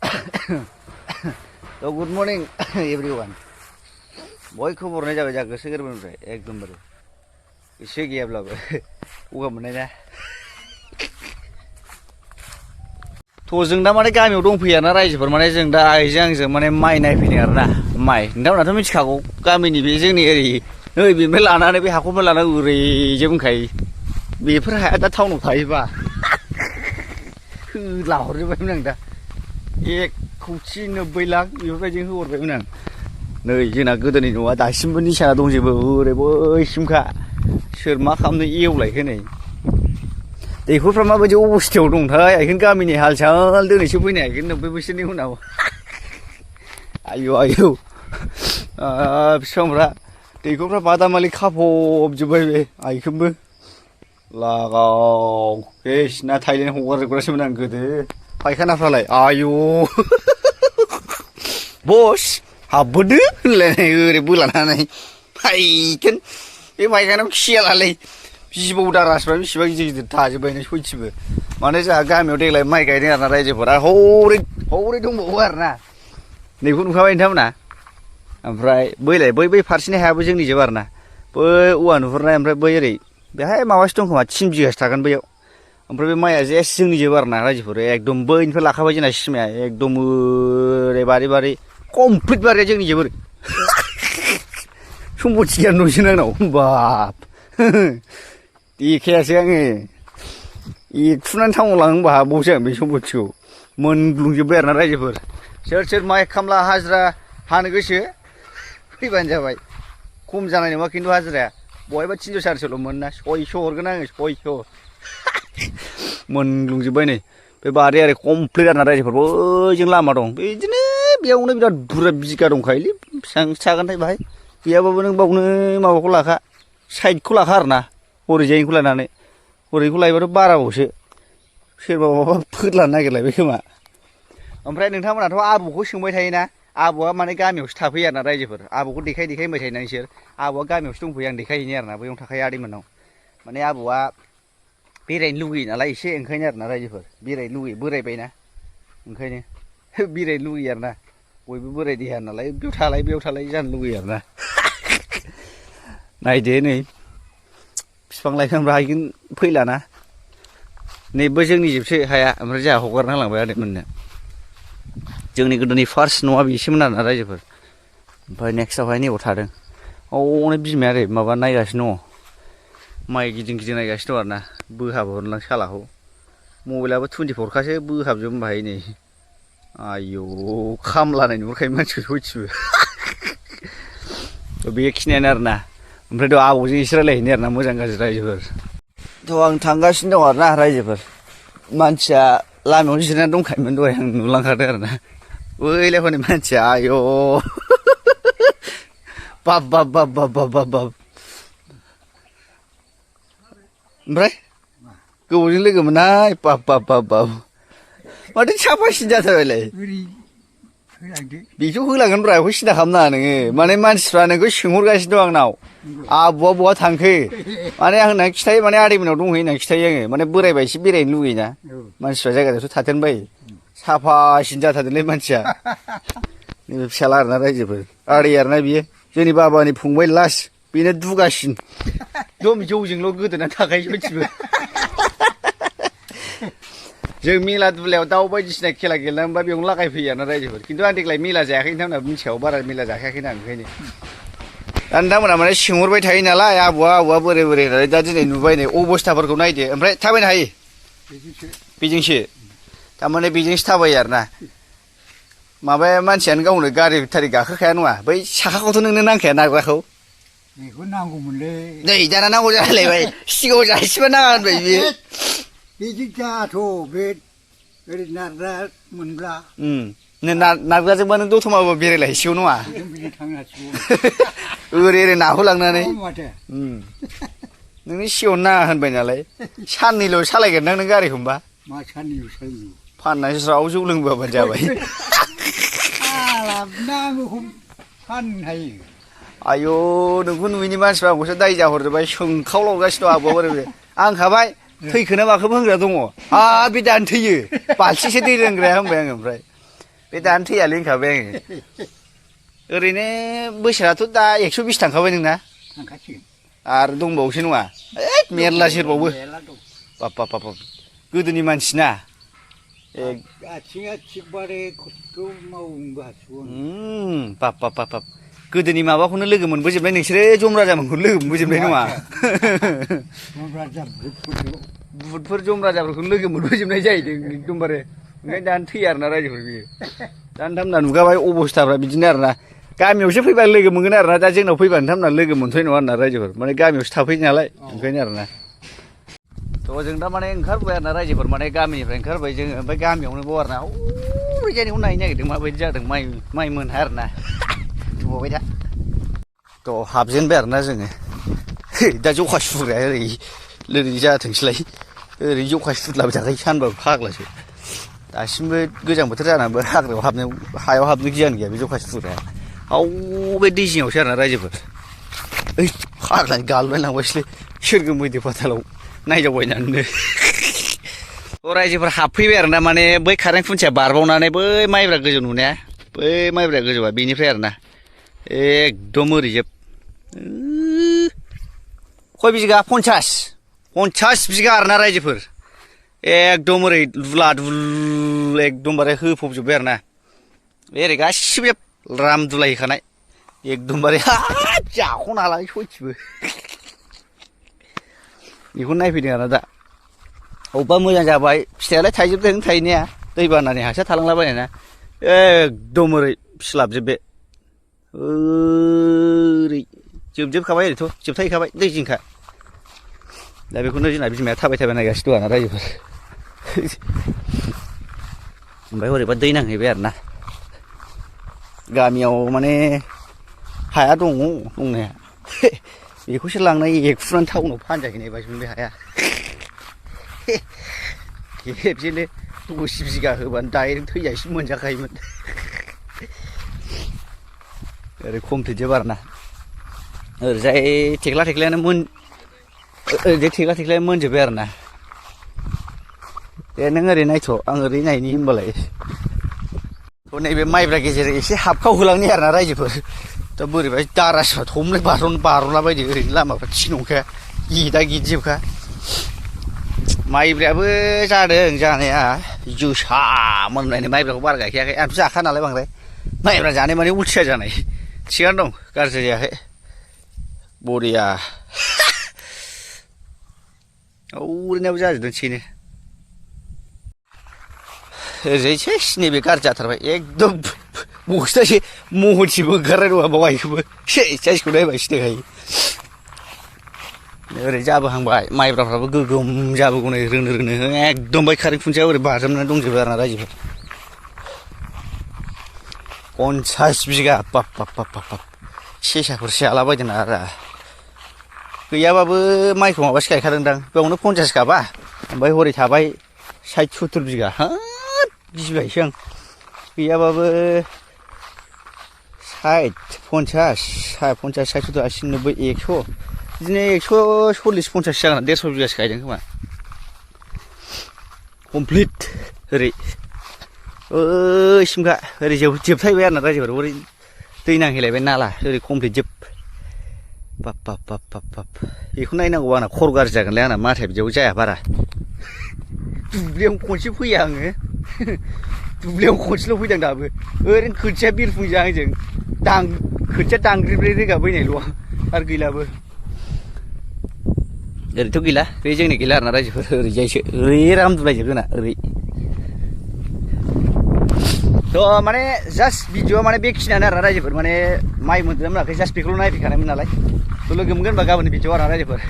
So good morning everyone. बयखौबो बरनाय जाबाय जा गोसो गोरबोनिफ्राय एकदमबारे एसे गैयाब्लाबो गगा मोननाय ना थ' जों दा माने गामियाव दंफैयो आरोना रायजोफोर माने जों दा आइजों आंजों माने माइ नायफैदों आरोना माइ नोंथांमोनाथ' मिथिखागौ गामिनि बे जोंनि ओरै नै बेनिफ्राय लानानै बे हाखरनिफ्राय लानानै ओरैजे बुंखायो बेफोर हाया दा टाउनाव थायोबा होलाहरजोबबायमोन आं दा 1,90,90 लाख बेफोरबायदि होहरबायमोन आं नै जोंना गोदोनि न'आ दासिमबो निसाना दंजोबो ओरै बैसिमखा सोर मा खालामनो एवलायखो नै दैखरफ्रा माबायदि अबस्थायाव दंथाय आइखोन गामिनि हाल साल दिनैसो फैनो हागोन 90 बोसोरनि उनाव आयौ आयौ बिफांफ्रा दैखरफ्रा बादामालि खाफबजोब्बाय बे आइखोनबो लागाव ना थाइलेण्ड हगारजोबग्रासोमोन आं गोदो फायखानाफ्रालाय आयौ बस हाबबोदो होनलायनाय ओरै बोलानानै फायखोन बे फायखानायाव खियालालै बिबौ दारासफ्रा बेसेबां गिदिर गिदिर थाजोब्बाय सयथिबो माने जोंहा गामियाव देग्लाय माइ गायदों आरोना रायजोफोरा हौरै हौरै दंबावो आरोना नैखौ नुखाबाय नोंथांमोना ओमफ्राय बैलाय बै फारसेनि हायाबो जोंनिजोब आरोना बै औवा नुहुरनाय ओमफ्राय बै ओरै बेहाय माबासो दं खोमा 3 बिगासो थागोन बैयाव ओमफ्राय बे माइया जेस जोंनिजोब आरोना रायजोफोर एकदम बैनिफ्राय लाखाबाय जोंना सिमाया एकदम ओरै बारि बारि कमप्लिट बारिया जोंनिजोब ओरै सम्पति गियान दंसो आंनाव बाब देखायासै आङो एथुनानै टाउनाव लांनोबो हाबावसो आं बे सम्पतिखौ मोनग्लुंजोब्बाय आरोना रायजोफोर सोर सोर माइ खामला हाजिरा हानो गोसो फैबानो जाबाय खम जानाय नङा खिन्थु हाजिराया बहायबा 300 400ल' मोनना 600 हरगोन आङो 600 मोनग्लुंजोब्बाय नै बे बारि आरो कमप्लिट आरोना रायजोफोर बैजों लामा दं बिदिनो बेयावनो बिराद बुरजा बिगा दंखायोलै बेसेबां थागोनथाय बाहाय गैयाबाबो नों बावनो माबाखौ लाखा साइडखौ लाखा आरोना हरैजायनिखौ लानानै हरैखौ लायोबाथ' बाराबावसो सोरबा माबा फोरलानो नागिरलायबाय खोमा ओमफ्राय नोंथांमोनाथ' आबौखौ सोंबाय थायोना आबौआ माने गामियावसो थाफैयो आरोना रायजोफोर आबौखौ देखाय होनबाय थायोना नोंसोर आबौआ गामियावसो दंफैयो आं देखायहैनो आरोना बैयावनो थाखायो आदैमोननाव माने आबौआ बेरायनो लुगैयो नालाय एसे ओंखायनो आरोना रायजोफोर बेरायनो लुगैयो बोरायबायना ओंखायनो बेरायनो लुगैयो आरोना बयबो बोराय देहा नालाय बेयाव थालाय जानो लुगैयो आरोना नायदो नै बिफां लाइफांफ्रा हायगोन फैलाना नैबो जोंनि जोबसो हाया ओमफ्राय जोंहा हगारना होलांबाय आदैमोननो जोंनि गोदोनि फार्स्ट न'आ बेसोमोन आरोना रायजोफोर ओमफ्राय नेक्स्टआवहाय नैबाव थादों हनै बिमाया ओरै माबा नायगासिनो दङ माइ गिदिं गिदिं नायगासिनो दं आरोना बोहाबो हरलां सालाखौ मबाइलाबो 24खासो बोहाबजोबनो बाहाय नै आयौ खामलानाय नुहुरखायो मानसिखौ सयथिबो बेखिनियानो आरोना ओमफ्राय थ' आबौजों एसे रायलायहैनो आरोना मोजां गाज्रि रायजोफोर थ' आं थांगासिनो दं आरोना रायजोफोर मानसिया लामायावनो जिरायनानै दंखायोमोन दहाय आं नुलांखादों आरोना बैलाय हनै मानसिया आयौ बाब बाब बाब बाब बाब बाब बाब ओमफ्राय गोबावजों लोगो मोननाय बाब बाब बाब बाब माथो साफासिन जाथारबायलाय बेखौ होलांगोन ब्रा बेखौ सिन्था खालामनाङा नोङो माने मानसिफ्रा नोंखौ सोंहरगासिनो दं आंनाव आबौआ बहा थांखो माने आं होननानै खिथायो माने आदैमोनाव दंहैयो होननानै खिथायो आङो माने बोरायबा एसे बेरायनो लुगैयोना मानसिफ्रा जायगायावसो थाथेरनो बायो साफासिन जाथारदोंलै मानसिया नैबे फिसाला आरोना रायजोफोर आदै आरोना बियो जोंनि बाबानि फंबाय लास्ट बेनो दुगासिन दम जौजोंल' गोदोनानै थाखायो सयथिबो जों मेला दुलायाव दाउ बायदिसिना खेला गेलेनांबा बेयावनो लागायफैयो आरोना रायजोफोर खिन्थु आं देग्लाय मेला जायाखै नोंथांमोनहा मिथिखागौ बारा मेला जाखायाखैना ओंखायनो दा नोंथांमोनहा माने सोंहरबाय थायो नालाय आबौआ बोरै बोरै होननानै दा दिनै नुबाय नै अबस्थाफोरखौ नायदो ओमफ्राय थाबायनो हायो बेजोंसो थारमाने बेजोंसो थाबायो आरोना माबाया मानसियानो गावनो गारि थारि गाखोखाया नङा बै साखाखौथ' नोंनो नांखाया नारग्राखौ बेखौ नांगौमोनलै नै दाना नांगौ जालायबाय सिगाङाव जाहैसिबा नाङा होनबाय बियो बिदि जाथ' बे ओरै नारग्रा मोनब्ला नारग्राजोंबा नों दतमाबो बेरायलायसिगौ नङा ओरै ओरै नाहु-लांनानै नोंनि सिगाङाव नाङा होनबाय नालाय साननैल' सालायगोनदां नों गारिखौ होमबा मा साननैल' सालायनो फाननानै ज्राव जौ लोंबोबानो जाबाय नांगौखौ फाननो हायो आयौ नोंखौ नुयैनि मानसिफ्रा आंखौसो दाय जाहरजोब्बाय सोंखावलावगासिनो दं आबौआ बोरै आं खाबाय थैखोना माखोबो होनग्रा दङ बे दानो थैयो बाल्थिंसे दै लोंग्राया होनबाय आङो ओमफ्राय बे दानो थैयालै होनखाबाय आङो ओरैनो बोसोराथ' दा 120 थांखाबाय नोंना थांखासिगोन आरो दंबावोसो नङा मेरला सेरबावो मेरला दं बाप गोदोनि मानसि ना आथिङा थिगबारे खस्थ' मावनोबो हासिगौ बाप गोदोनि माबाखौनो लोगो मोनबोजोबनाय नोंसोरो जम राजामोनखौनो लोगो मोनबोजोबनाय नङा बुटफोर जम राजाफोरखौनो लोगो मोनबोजोबनाय जाहैदों एकदमबारे ओंखायनो दानो थैया आरोना रायजोफोर बियो दानो थामना नुगाबाय अबस्थाफ्रा बिदिनो आरोना गामियावसो फैबा लोगो मोनगोन आरोना दा जोंनाव फैबा नोंथांमोना लोगो मोनथ'नाय नङा आरोना रायजोफोर माने गामियावसो थाफैयो नालाय ओंखायनो आरोना थ' जों दा माने ओंखारबोबाय आरोना रायजोफोर माने गामिनिफ्राय ओंखारबाय जोङो ओमफ्राय गामियावनो बाव आरोना ओरैजायनिखौ नायनो नागिरदों माबायदि जादों माइ मोनहा आरोना नुबाय दा थ' हाबजेनबाय आरोना जोङो दा जखा सुग्राया ओरै जाथोंसैलाय ओरै जखा सुदलाबाय थाखायो सानबाबो फाग्लासो दासिमबो गोजां बोथोर जानानैबो हायाव हाबनो गियान गैया बे जखा सुग्राया बे दै जिङावसो आरोना रायजोफोर ओइ फाग्लानि गालबायलांबायसोलै सोरगोम मैदो फाथालाव नायजावबायनानैनो रायजोफोर हाबफैबाय आरोना माने बै कारेन्ट खुन्थिया बारबावनानै बै माइब्रा गोजौ नुनाया बै माइब्रा गोजौआ बेनिफ्राय आरोना एकदम ओरैजोब खय बिगा 50 बिगा आरोना रायजोफोर एकदम ओरै दुला दुल एकदमबारे होफबजोब्बाय आरोना ओरै गासिबो राम दुलायहैखानाय एकदमबारे जाख'नो हाला सयथिबो बेखौ नायफैदों आरोना दा अबेबा मोजां जाबाय फिथाइयालाय थाइजोबदों थाइनाया दैबानानि हासार थालांलाबायनाय ना एकदम ओरै फिस्लाबजोब्बे ओरै जोबजोबखाबाय ओरैथ' जोबथाहैखाबाय दै जिंखा दा बेखौनो जोंना बिमाया थाबाय नायगासिनो दं आरोना रायजोफोर ओमफ्राय हरैबा दै नांहैबाय आरोना गामियाव माने हाया दङ दंनाया बेखौसो लांनाय एकफुनानै टाउनाव फानजाहैनाय बायदिमोन बे हाया खेबसेनो 10 बिगा होबानो डाइरेक्ट थैजासिम मोनजाखायोमोन ओरै कमप्लिट जोब आरोना ओरैजाय थेख्ला थेख्लायानो मोनजोब्बाय आरोना दे नों ओरै नायथ' आं ओरै नायनि होनबालाय थ' नैबे माइब्रा गेजेर एसे हाबखावहोलांनि आरोना रायजोफोर दा बोरैबा दारासफ्रा थमले बार'नला बायदि ओरैनो लामाफ्रा थि नंखाया गिदा गिदिजोबखा माइब्रायाबो जादों जानाया जोसा मोननायनि माइब्राखौ बारा गायखायाखै आंथ' जाखा नालाय बांद्राय माइब्रा जानाय माने उलथिया जानाय थिगानो दं गाज्रि जायाखै बरिया ओरैनाबो जाजोबदों थिगैनो ओरैजाय सेस नैबे गाज्रि जाथारबाय एकदम बस्थासे महनसेबो ओंखारनाय नङा बावहायखौबो साइजखौ नायबाय सिनायखायो ओरै जाबोहांबाय माइब्राफ्राबो गोगोम जाबोगौ नै रोनो एकदम बै कारेन्ट खुन्थियाव ओरै बारजोबनानै दंजोबो आरोना रायजोफोर 50 बिगा बाप सेसाफोरसो जालाबायदों आरो गैयाबाबो माइखौ माबासो गायखादोंदां बेयावनो 50 गाबा ओमफ्राय हरै थाबाय 60-70 बिगा हाब गिबायसो आं गैयाबाबो 60-50 60-70 80-90 100 बिदिनो 140-50 जागोन 150 बिगासो गायदों खोमा कमप्लिट ओरै ओइसिमखा ओरै जोबथायबाय आरोना रायजोफोर ओरै दै नांहैलायबाय नाला ओरै कमप्लिट जोब बाप बेखौ नायनांगौ आंना खर' गाज्रि जागोनलै आंना माथाया बिदियाव जाया बारा दुब्लियाव खनसे फैया आङो दुब्लियाव खनसेल' फैदों दाबो ओरैनो खोथिया बिरफुंजों आंजों खोथिया दांग्रिब्रै रोगाबोनायल' आरो गैलाबो ओरैथ' गैला बे जोंनि गैला आरोना रायजोफोर ओरैजायसो ओरै रामदुलायजोब जोंना ओरै थ' माने जास्ट भिडिअआ माने बेखिनियानो आरोना रायजोफोर माने माइ मोनदोंना मोनाखै जास्ट बेखौल' नायफैखानायमोन नालाय थ' लोगो मोनगोन होनबा गाबोननि भिडिअ आरोना रायजोफोर